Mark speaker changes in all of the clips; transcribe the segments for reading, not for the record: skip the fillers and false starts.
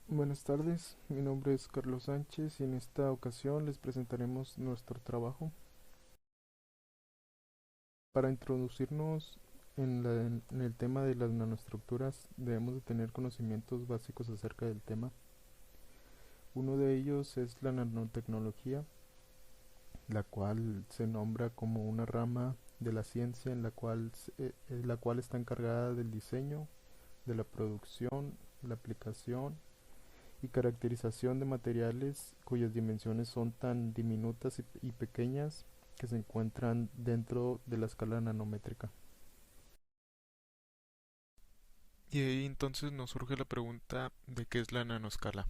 Speaker 1: Buenas tardes, mi nombre es Carlos Sánchez y en esta ocasión les presentaremos nuestro trabajo. Para introducirnos en el tema de las nanoestructuras debemos de tener conocimientos básicos acerca del tema. Uno de ellos es la nanotecnología, la cual se nombra como una rama de la ciencia la cual está encargada del diseño, de la producción, la aplicación y caracterización de materiales cuyas dimensiones son tan diminutas y pequeñas que se encuentran dentro de la escala nanométrica.
Speaker 2: Y ahí entonces nos surge la pregunta de qué es la nanoscala.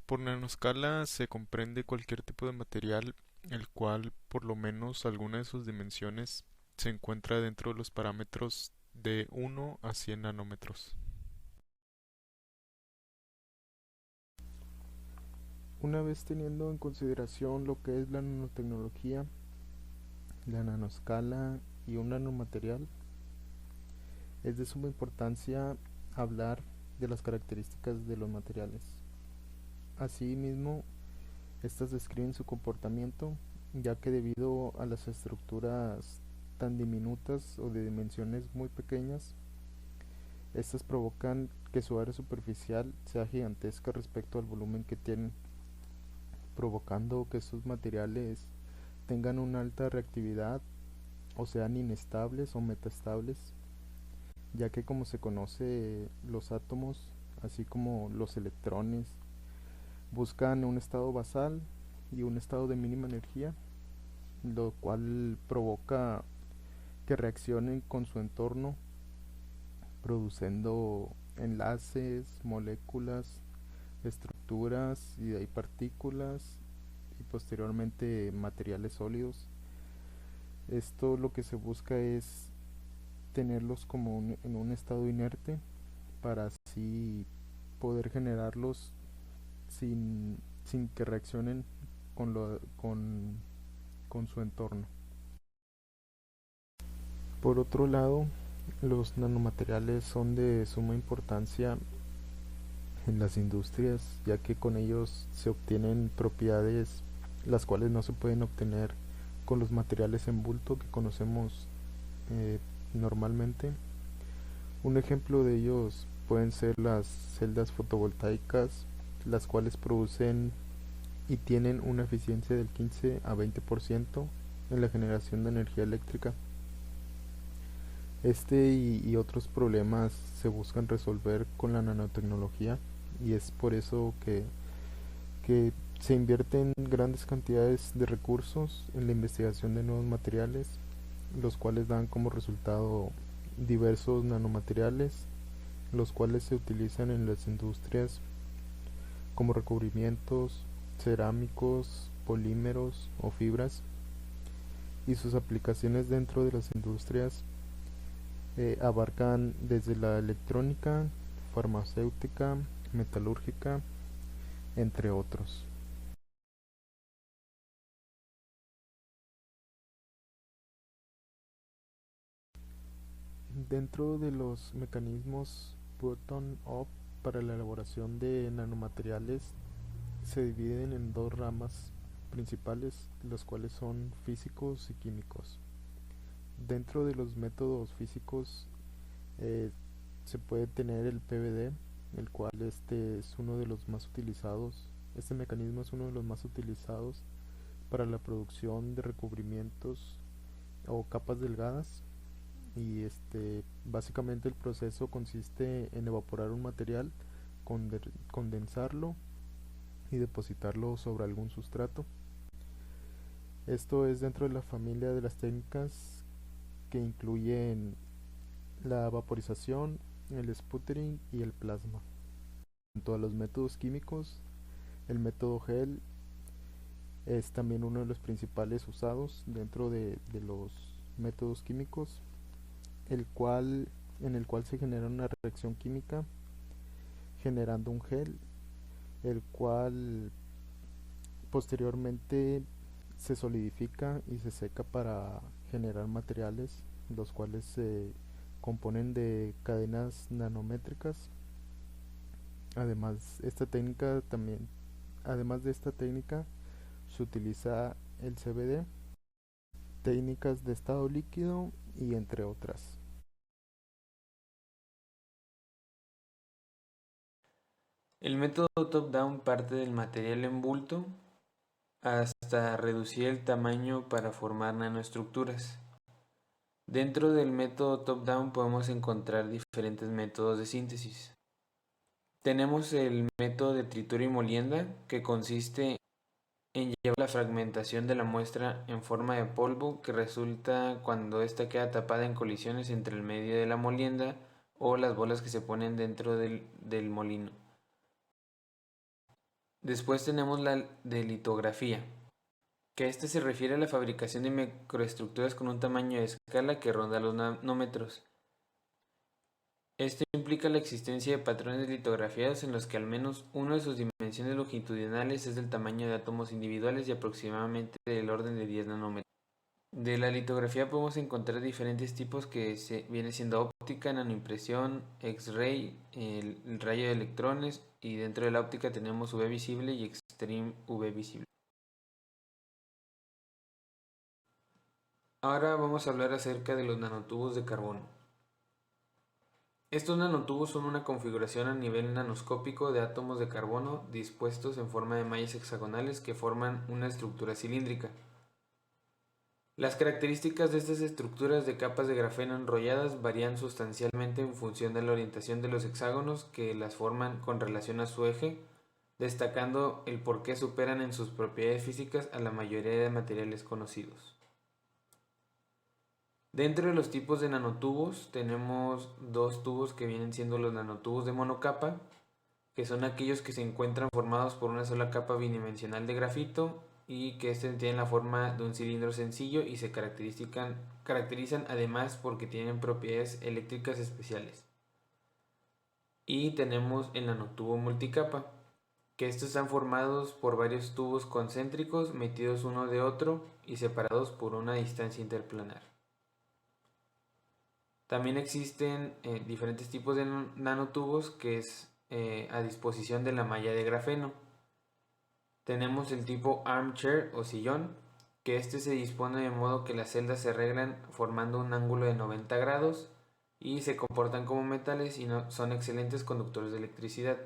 Speaker 2: Por nanoscala se comprende cualquier tipo de material el cual por lo menos alguna de sus dimensiones se encuentra dentro de los parámetros de 1 a 100 nanómetros.
Speaker 1: Una vez teniendo en consideración lo que es la nanotecnología, la nanoscala y un nanomaterial, es de suma importancia hablar de las características de los materiales. Asimismo, estas describen su comportamiento, ya que debido a las estructuras tan diminutas o de dimensiones muy pequeñas, estas provocan que su área superficial sea gigantesca respecto al volumen que tienen, provocando que estos materiales tengan una alta reactividad o sean inestables o metaestables, ya que como se conoce los átomos, así como los electrones, buscan un estado basal y un estado de mínima energía, lo cual provoca que reaccionen con su entorno, produciendo enlaces, moléculas, estructuras y de ahí partículas y posteriormente materiales sólidos. Esto lo que se busca es tenerlos como en un estado inerte para así poder generarlos sin que reaccionen con, con su entorno. Por otro lado, los nanomateriales son de suma importancia en las industrias, ya que con ellos se obtienen propiedades las cuales no se pueden obtener con los materiales en bulto que conocemos eh, normalmente. Un ejemplo de ellos pueden ser las celdas fotovoltaicas, las cuales producen y tienen una eficiencia del 15 a 20% en la generación de energía eléctrica. Y otros problemas se buscan resolver con la nanotecnología y es por eso que se invierten grandes cantidades de recursos en la investigación de nuevos materiales, los cuales dan como resultado diversos nanomateriales, los cuales se utilizan en las industrias como recubrimientos cerámicos, polímeros o fibras, y sus aplicaciones dentro de las industrias abarcan desde la electrónica, farmacéutica, metalúrgica, entre otros. Dentro de los mecanismos bottom-up para la elaboración de nanomateriales se dividen en dos ramas principales, los cuales son físicos y químicos. Dentro de los métodos físicos eh, se puede tener el PVD, el cual este es uno de los más utilizados. Este mecanismo es uno de los más utilizados para la producción de recubrimientos o capas delgadas, y básicamente el proceso consiste en evaporar un material, condensarlo y depositarlo sobre algún sustrato. Esto es dentro de la familia de las técnicas que incluyen la vaporización, el sputtering y el plasma. En todos los métodos químicos, el método gel es también uno de los principales usados dentro de los métodos químicos, el cual, en el cual se genera una reacción química generando un gel, el cual posteriormente se solidifica y se seca para generar materiales, los cuales se componen de cadenas nanométricas, Además, esta técnica también, además de esta técnica, se utiliza el CBD, técnicas de estado líquido y entre otras.
Speaker 3: El método top-down parte del material en bulto hasta reducir el tamaño para formar nanoestructuras. Dentro del método top-down podemos encontrar diferentes métodos de síntesis. Tenemos el método de tritura y molienda, que consiste en llevar la fragmentación de la muestra en forma de polvo, que resulta cuando ésta queda tapada en colisiones entre el medio de la molienda o las bolas que se ponen dentro del molino. Después tenemos la de litografía, que este se refiere a la fabricación de microestructuras con un tamaño de escala que ronda los nanómetros. Esto implica la existencia de patrones litografiados en los que al menos una de sus dimensiones longitudinales es del tamaño de átomos individuales y aproximadamente del orden de 10 nanómetros. De la litografía podemos encontrar diferentes tipos que viene siendo óptica, nanoimpresión, X-ray, el rayo de electrones, y dentro de la óptica tenemos UV visible y Extreme UV visible. Ahora vamos a hablar acerca de los nanotubos de carbono. Estos nanotubos son una configuración a nivel nanoscópico de átomos de carbono dispuestos en forma de mallas hexagonales que forman una estructura cilíndrica. Las características de estas estructuras de capas de grafeno enrolladas varían sustancialmente en función de la orientación de los hexágonos que las forman con relación a su eje, destacando el por qué superan en sus propiedades físicas a la mayoría de materiales conocidos. Dentro de los tipos de nanotubos tenemos dos tubos que vienen siendo los nanotubos de monocapa, que son aquellos que se encuentran formados por una sola capa bidimensional de grafito y que tienen la forma de un cilindro sencillo y se caracterizan además porque tienen propiedades eléctricas especiales. Y tenemos el nanotubo multicapa, que estos están formados por varios tubos concéntricos metidos uno de otro y separados por una distancia interplanar. También existen diferentes tipos de nanotubos que es a disposición de la malla de grafeno. Tenemos el tipo armchair o sillón, que este se dispone de modo que las celdas se arreglan formando un ángulo de 90 grados y se comportan como metales y son excelentes conductores de electricidad.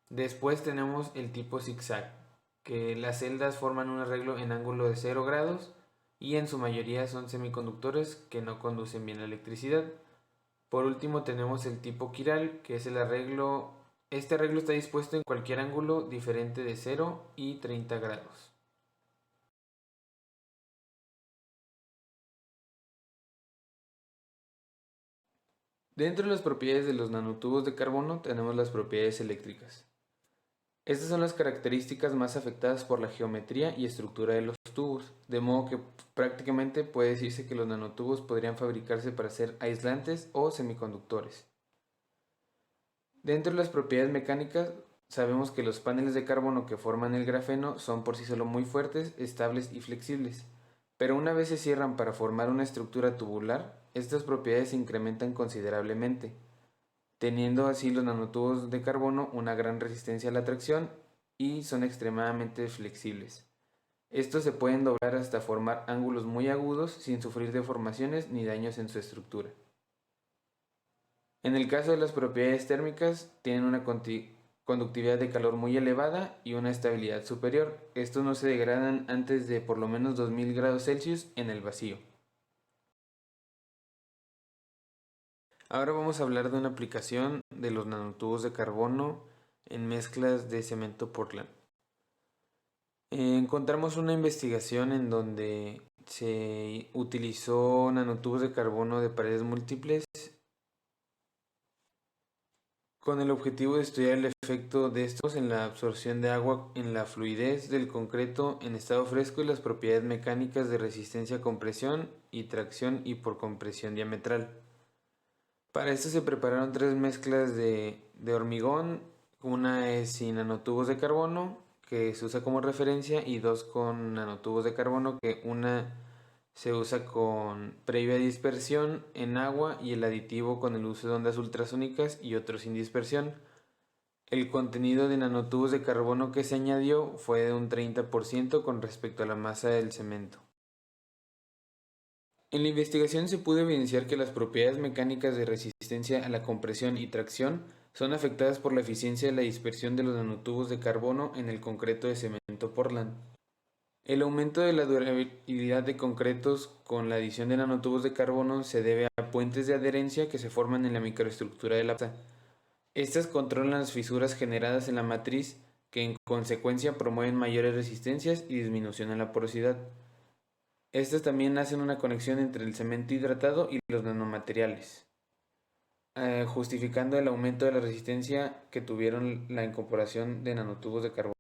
Speaker 3: Después tenemos el tipo zigzag, que las celdas forman un arreglo en ángulo de 0 grados y en su mayoría son semiconductores que no conducen bien la electricidad. Por último tenemos el tipo quiral, que es el arreglo. Este arreglo está dispuesto en cualquier ángulo diferente de 0 y 30 grados. Dentro de las propiedades de los nanotubos de carbono tenemos las propiedades eléctricas. Estas son las características más afectadas por la geometría y estructura de los tubos, de modo que prácticamente puede decirse que los nanotubos podrían fabricarse para ser aislantes o semiconductores. Dentro de las propiedades mecánicas, sabemos que los paneles de carbono que forman el grafeno son por sí solo muy fuertes, estables y flexibles, pero una vez se cierran para formar una estructura tubular, estas propiedades se incrementan considerablemente, teniendo así los nanotubos de carbono una gran resistencia a la tracción y son extremadamente flexibles. Estos se pueden doblar hasta formar ángulos muy agudos sin sufrir deformaciones ni daños en su estructura. En el caso de las propiedades térmicas, tienen una conductividad de calor muy elevada y una estabilidad superior. Estos no se degradan antes de por lo menos 2000 grados Celsius en el vacío. Ahora vamos a hablar de una aplicación de los nanotubos de carbono en mezclas de cemento Portland. Encontramos una investigación en donde se utilizó nanotubos de carbono de paredes múltiples con el objetivo de estudiar el efecto de estos en la absorción de agua, en la fluidez del concreto en estado fresco y las propiedades mecánicas de resistencia a compresión y tracción y por compresión diametral. Para esto se prepararon 3 mezclas de hormigón, una es sin nanotubos de carbono, que se usa como referencia, y 2 con nanotubos de carbono, que una se usa con previa dispersión en agua y el aditivo con el uso de ondas ultrasónicas y otro sin dispersión. El contenido de nanotubos de carbono que se añadió fue de un 30% con respecto a la masa del cemento. En la investigación se pudo evidenciar que las propiedades mecánicas de resistencia a la compresión y tracción son afectadas por la eficiencia de la dispersión de los nanotubos de carbono en el concreto de cemento Portland. El aumento de la durabilidad de concretos con la adición de nanotubos de carbono se debe a puentes de adherencia que se forman en la microestructura de la masa. Estas controlan las fisuras generadas en la matriz, que en consecuencia promueven mayores resistencias y disminución en la porosidad. Estas también hacen una conexión entre el cemento hidratado y los nanomateriales, justificando el aumento de la resistencia que tuvieron la incorporación de nanotubos de carbono.